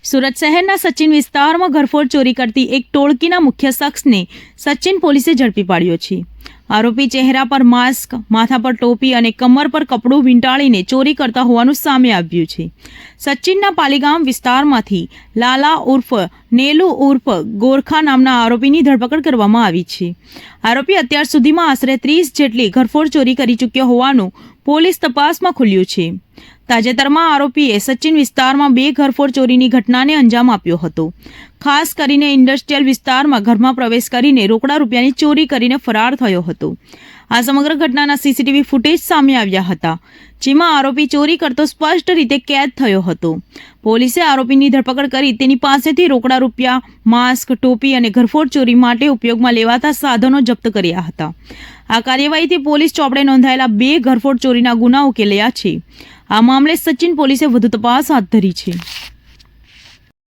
સુરત શહેરના સચિન વિસ્તારમાં ઘરફોડ ચોરી કરતી એક ટોળકીના મુખ્ય શખ્સને સચિન પોલીસે ઝડપી પાડ્યો છે. આરોપી ચહેરા પર માસ્ક, માથા પર ટોપી અને કમર પર કપડું વીંટાળીને ચોરી કરતા હોવાનું સામે આવ્યું છે. સચિનના પાલીગામ વિસ્તારમાંથી લાલા ઉર્ફ નેલુ ઉર્ફ ગોરખા નામના આરોપીની ધરપકડ કરવામાં આવી છે. આરોપી અત્યાર સુધીમાં આશરે 30 જેટલી ઘરફોડ ચોરી કરી ચૂક્યો હોવાનું પોલીસ તપાસમાં ખુલ્યું છે. તાજેતરમાં આરોપીએ સચિન વિસ્તારમાં 2 ઘરફોડ ચોરીની ઘટનાને અંજામ આપ્યો હતો. ખાસ કરીને ઇન્ડસ્ટ્રીયલ વિસ્તારમાં ઘરમાં પ્રવેશ કરીને રોકડા રૂપિયાની ચોરી કરીને ફરાર થયો હતો. આ સમગ્ર ઘટનાના સીસીટીવી ફૂટેજ સામે આવ્યા હતા, જેમાં આરોપી ચોરી કરતો સ્પષ્ટ રીતે કેદ થયો હતો. પોલીસે આરોપીની ધરપકડ કરી તેની પાસેથી રોકડા રૂપિયા, માસ્ક, ટોપી અને ઘરફોડ ચોરી માટે ઉપયોગમાં લેવાતા સાધનો જપ્ત કર્યા હતા. આ કાર્યવાહીથી પોલીસ ચોપડે નોંધાયેલા 2 ઘરફોડ ચોરીના ગુના ઉકેલ્યા છે. આ મામલે સચિન પોલીસે વધુ તપાસ હાથ ધરી છે.